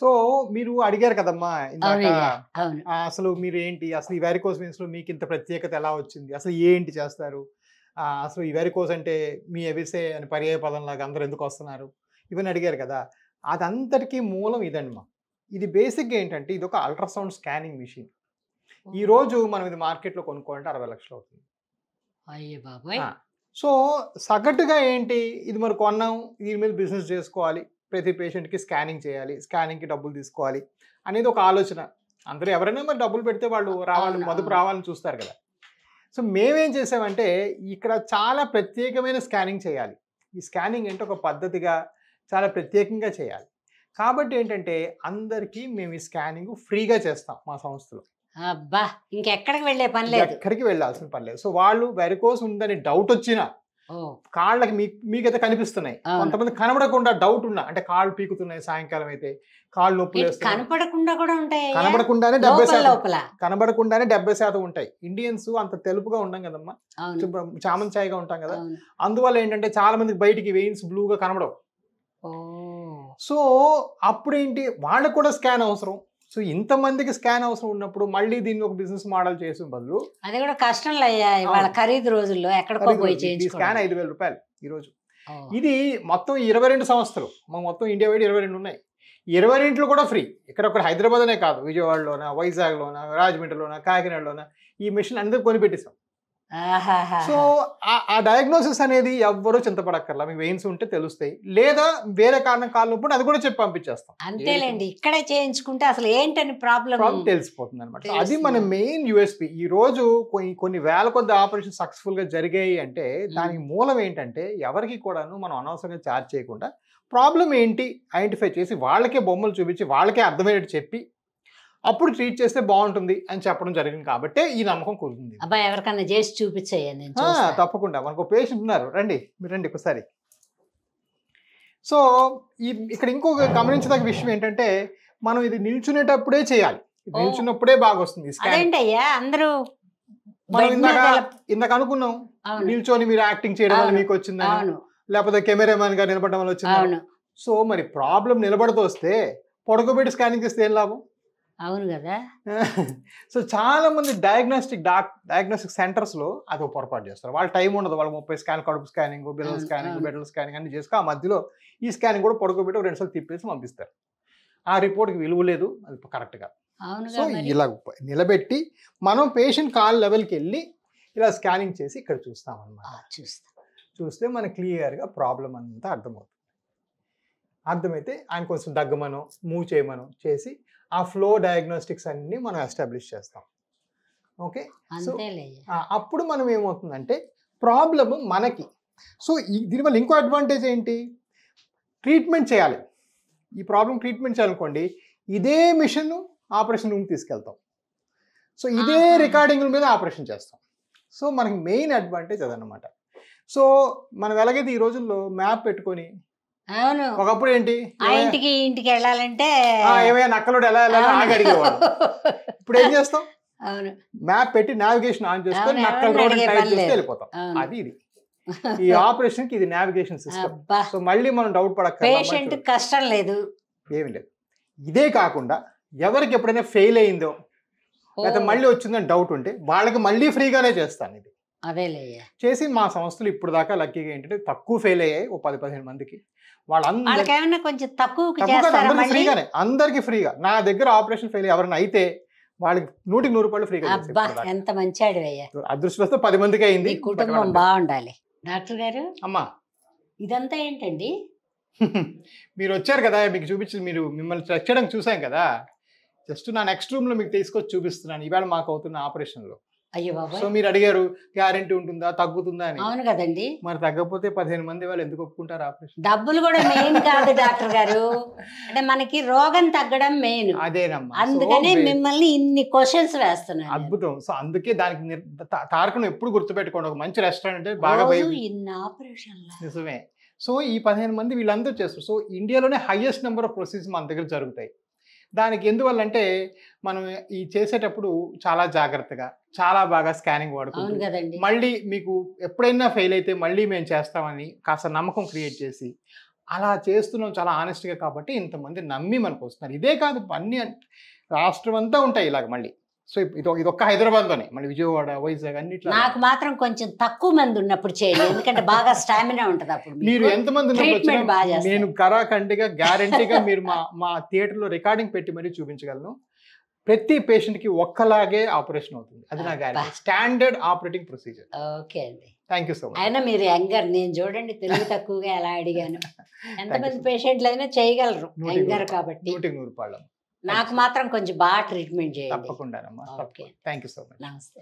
So మీరు అడిగారు కదమ్మా ఇందాక, అవునయ్యా, అవును. అసలు మీరు ఏంటి, అసలు ఈ వెరికోస్ వెయిన్స్ లో మీకు ఇంత ప్రత్యేకత ఎలా వచ్చింది, అసలు ఏంటి చేస్తారు, అసలు ఈ వెరికోస్ అంటే మీ ఎవిసే అని పర్యాయ పదం లాగా అందరూ ఎందుకు వస్తున్నారు, ఇవన్నీ అడిగారు కదా. అదంతటికీ మూలం ఇదండి మా. ఇది బేసిక్గా ఏంటంటే ఇది ఒక అల్ట్రాసౌండ్ స్కానింగ్ మిషన్. ఈ రోజు మనం ఇది మార్కెట్లో కొనుక్కోవాలంటే 60 లక్షలు అవుతుంది. అయ్యే బాబోయ్. సో సగటుగా ఏంటి, ఇది మరి కొన్నాం, దీని మీద బిజినెస్ చేసుకోవాలి, ప్రతి పేషెంట్కి స్కానింగ్ చేయాలి, స్కానింగ్కి డబ్బులు తీసుకోవాలి అనేది ఒక ఆలోచన. అందరూ ఎవరైనా మరి డబ్బులు పెడితే వాళ్ళు రావాలి, అవును, మదుపు అవును. రావాలని చూస్తారు కదా. సో మేమేం చేసామంటే ఇక్కడ చాలా ప్రత్యేకమైన స్కానింగ్ చేయాలి. ఈ స్కానింగ్ ఏంటో ఒక పద్ధతిగా చాలా ప్రత్యేకంగా చేయాలి. కాబట్టి ఏంటంటే అందరికీ మేము ఈ స్కానింగ్ ఫ్రీగా చేస్తాం మా సంస్థలో. అబ్బా, ఇంకెక్కడికి వెళ్ళే పని లేదు. ఎక్కడికి వెళ్ళాల్సిన పని లేదు. సో వాళ్ళు వెరికోస్ ఉందని డౌట్ వచ్చినా, ఓ, కాళ్ళకి మీకైతే కనిపిస్తున్నాయి, అవును. కొంతమంది కనబడకుండా డౌట్ ఉన్నా, అంటే కాళ్ళు పీకుతున్నాయి సాయంకాలం అయితే, కాళ్ళు నొప్పులు ఏంటి, వేస్తున్నాయి, కనపడకుండా కూడా ఉంటాయి కనబడకుండానే లోపల 70% లోపల. కనబడకుండానే 70% ఉంటాయి. ఇండియన్స్ అంత తెలుపుగా ఉండం కదమ్మా, అవును, చామన్ ఛాయగా ఉంటాం కదా. అవును. అందువల్ల ఏంటంటే చాలా మందికి బయటికి వెయిన్స్ బ్లూగా కనబడవు. ఓ, సో అప్పుడేంటి వాళ్ళకు కూడా స్కాన్ అవసరం. సో ఇంతమందికి స్కాన్ అవసరం ఉన్నప్పుడు మళ్ళీ దీన్ని ఒక బిజినెస్ మోడల్ చేసిన బదులు, అది కూడా కష్టంలో అయ్యా ఇవాళ ఖరీదు రోజుల్లో ఎక్కడికో పోయి ఈ చేయించుకోవడం. స్కాన్ 5,000 రూపాయలు ఈరోజు. ఓ, ఇది మొత్తం 22 సంస్థలు, మొత్తం ఇండియా వైడ్ 22 ఉన్నాయి. 22 కూడా ఫ్రీ. ఇక్కడ హైదరాబాద్ అనే కాదు, విజయవాడలోన, వైజాగ్లోన, రాజమండ్రిలోన, కాకినాడలోన ఈ మిషన్ అందరూ కొనిపెట్టేసాం. ఆహాహా. సో ఆ డయాగ్నోసిస్ అనేది ఎవ్వరూ చింతపడక్కర్లా, మీకు వెయిన్స్ ఉంటే తెలుస్తాయి, లేదా వేరే కారణం కాళ్ళు నొప్పి అది కూడా చెప్పి పంపించేస్తాం. అంతేలేండి, ఇక్కడే చేయించుకుంటే అసలు ఏంటని ప్రాబ్లం తెలిసిపోతుంది అనమాట. అది మన మెయిన్ యూఎస్పి. ఈ రోజు కొన్ని వేల కొద్ది ఆపరేషన్ సక్సెస్ఫుల్ గా జరిగాయి అంటే దానికి మూలం ఏంటంటే ఎవరికి కూడాను మనం అనవసరంగా ఛార్జ్ చేయకుండా ప్రాబ్లం ఏంటి ఐడెంటిఫై చేసి వాళ్ళకే బొమ్మలు చూపించి వాళ్ళకే అర్థమయ్యేట్టు చెప్పి అప్పుడు ట్రీట్ చేస్తే బాగుంటుంది అని చెప్పడం జరిగింది. కాబట్టి ఈ నమ్మకం కుదురుతుంది. అబ్బాయి ఎవరికన్నా చేసి చూపించయ్యా, నేను తప్పకుండా. మనకు పేషెంట్ ఉన్నారు, రండి మీరు రండి ఒకసారి. సో ఇక్కడ ఇంకొక గమనించదగ్గ విషయం ఏంటంటే మనం ఇది నిల్చునేటప్పుడే చేయాలి. నిల్చున్నప్పుడే బాగా వస్తుంది. అదేంటయ్యా అందరూ మనం ఇందాక అనుకున్నాం, నిల్చొని మీరు యాక్టింగ్ చేయడం వల్ల మీకు వచ్చిందని, లేకపోతే కెమెరామెన్ గా నిలబడడం వల్ల వచ్చింది. సో మరి ప్రాబ్లం నిలబడుతూ వస్తే పొడకబెట్టి స్కానింగ్ చేస్తే ఏం లాభం? అవును కదా. సో చాలా మంది డయాగ్నోస్టిక్ సెంటర్స్ లో అది ఒక పొరపాటు చేస్తారు. వాళ్ళ టైం ఉండదు, వాళ్ళు 30 స్కాన్, కడుపు స్కానింగ్, బిల్లల స్కానింగ్, బెడ్ల స్కానింగ్ అన్ని చేసుకో ఆ మధ్యలో ఈ స్కానింగ్ కూడా పొడకబెట్టి 2 సార్లు తిప్పేసి పంపిస్తారు. ఆ రిపోర్ట్కి విలువ లేదు, అది కరెక్ట్ గా. సో ఇలా నిలబెట్టి మనం పేషెంట్ కాల్ లెవెల్కి వెళ్ళి ఇలా స్కానింగ్ చేసి ఇక్కడ చూస్తాం అన్నమాట. చూస్తే మనకు క్లియర్గా ప్రాబ్లం అంతా అర్థమవుతుంది. అర్థమైతే ఆయన కొంచెం దగ్గమనో మూవ్ చేయమనో చేసి ఆ ఫ్లో డయాగ్నోస్టిక్స్ అన్ని మనం ఎస్టాబ్లిష్ చేస్తాం. ఓకే, సో అప్పుడు మనం ఏమవుతుందంటే ప్రాబ్లమ్ మనకి. సో దీనివల్ల ఇంకో అడ్వాంటేజ్ ఏంటి, ట్రీట్మెంట్ చేయాలి. ఈ ప్రాబ్లం ట్రీట్మెంట్ చేయాలనుకోండి, ఇదే మిషన్ ఆపరేషన్ రూమ్ తీసుకెళ్తాం. సో ఇదే రికార్డింగ్ మీద ఆపరేషన్ చేస్తాం. సో మనకి మెయిన్ అడ్వాంటేజ్ అదనమాట. సో మనం ఎలాగైతే ఈ రోజుల్లో మ్యాప్ పెట్టుకొని, అవును, ఒకప్పుడు ఏంటి ఇంటికి వెళ్ళాలంటే ఏమైనా నక్కలోడు ఎలా అడిగేవాడు. ఇప్పుడు ఏం చేస్తాం, మ్యాప్ పెట్టి నావిగేషన్ ఆన్ చేసుకొని నక్కల రోడ్ టైప్ చేస్తే వెళ్ళిపోతాం. అది ఇది ఈ ఆపరేషన్ కి ఇది నావిగేషన్ సిస్టమ్. సో మళ్ళీ మనం డౌట్ పడక కష్టం లేదు, ఏమి లేదు. ఇదే కాకుండా ఎవరికి ఎప్పుడైనా ఫెయిల్ అయిందో లేదా మళ్ళీ వచ్చిందని డౌట్ ఉంటే వాళ్ళకి మళ్ళీ ఫ్రీగానే చేస్తాను ఇది. చేసి మా సంస్థలు ఇప్పుడు దాకా లక్కీగా ఏంటంటే తక్కువ ఫెయిల్ అయ్యాయి, ఓ 10-15 మందికి. వాళ్ళందరికీ కొంచెం ఫ్రీగానే, అందరికి ఫ్రీగా. నా దగ్గర ఆపరేషన్ ఫెయిల్ ఎవరైనా అయితే వాళ్ళకి 100కి 100 రూపాయలు ఫ్రీగా. ఎంత మంచి అదృష్టంతో 10 మందికి అయింది. కుటుంబం బాగుండాలి. డాక్టర్ గారు అమ్మా, ఇదంతా ఏంటండి? మీరు వచ్చారు కదా, మీకు చూపించి మిమ్మల్ని చెక్ చేయడానికి చూసాం కదా, జస్ట్ నా నెక్స్ట్ రూమ్ లో మీకు తీసుకొచ్చి చూపిస్తున్నాను ఇవాళ మాకు అవుతున్న ఆపరేషన్ లో. అయ్యో బాబా. సో మీరు అడిగారు గ్యారెంటీ ఉంటుందా, తగ్గుతుందా అని. అవును కదండి. మరి తగ్గకపోతే 15 మంది వాళ్ళు ఎందుకు ఒప్పుకుంటారు ఆపరేషన్? డబ్బులు కూడా మెయిన్ కాదు డాక్టర్ గారు, అంటే మనకి రోగం తగ్గడం మెయిన్. అదేనమ్మా, అందుకనే మిమ్మల్ని ఇన్ని క్వశ్చన్స్ వేస్తున్నాను. అద్భుతం. సో అందుకే దానికి తారకం ఎప్పుడు గుర్తుపెట్టుకోండి, ఒక మంచి రెస్టారెంట్ బాగా ఇన్ని ఆపరేషన్. నిజమే. సో ఈ 15 మంది వీళ్ళందరూ చేస్తారు. సో ఇండియాలోనే హైయెస్ట్ నెంబర్ ఆఫ్ ప్రొసీజర్స్ మన దగ్గర జరుగుతాయి. దానికి ఎందువల్ల అంటే మనం ఈ చేసేటప్పుడు చాలా జాగ్రత్తగా, చాలా బాగా స్కానింగ్ వాడుకుంటాం. మళ్ళీ మీకు ఎప్పుడైనా ఫెయిల్ అయితే మళ్ళీ మేము చేస్తామని కాస్త నమ్మకం క్రియేట్ చేసి అలా చేస్తున్నాం చాలా ఆనెస్ట్గా కాబట్టి ఇంతమంది నమ్మి మనకు వస్తున్నారు. ఇదే కాదు అన్ని రాష్ట్రం అంతా ఉంటాయి ఇలాగ మళ్ళీ. సో ఇదొక్క హైదరాబాద్లోనే, మళ్ళీ విజయవాడ, వైజాగ్ అన్నిట్లో. నాకు మాత్రం కొంచెం తక్కువ మంది ఉన్నప్పుడు చేయండి, ఎందుకంటే బాగా స్టామినా ఉంటుంది అప్పుడు. మీరు ఎంతమంది ట్రీట్మెంట్ బాగా చేస్తారు. నేను కరాఖండిగా గ్యారంటీగా మీరు మా థియేటర్లో రికార్డింగ్ పెట్టి మరీ చూపించగలను. ప్రతి పేషెంట్కి ఒక్కలాగే ఆపరేషన్ అవుతుంది, అది నా guarantee. Standard operating procedure. Okay అండి, థ్యాంక్ యూ సో మచ్. అయినా మీరు యంగర్, నేను చూడండి తెలుగు తక్కువగా ఎలా అడిగాను. ఎంతమంది పేషెంట్లు అయినా చేయగలరు యంగర్ కాబట్టి. 100 రూపాయలు. నాకు మాత్రం కొంచెం బాగా ట్రీట్మెంట్ చేయండి. తప్పకుండా. Okay, thank you so much. నమస్తే.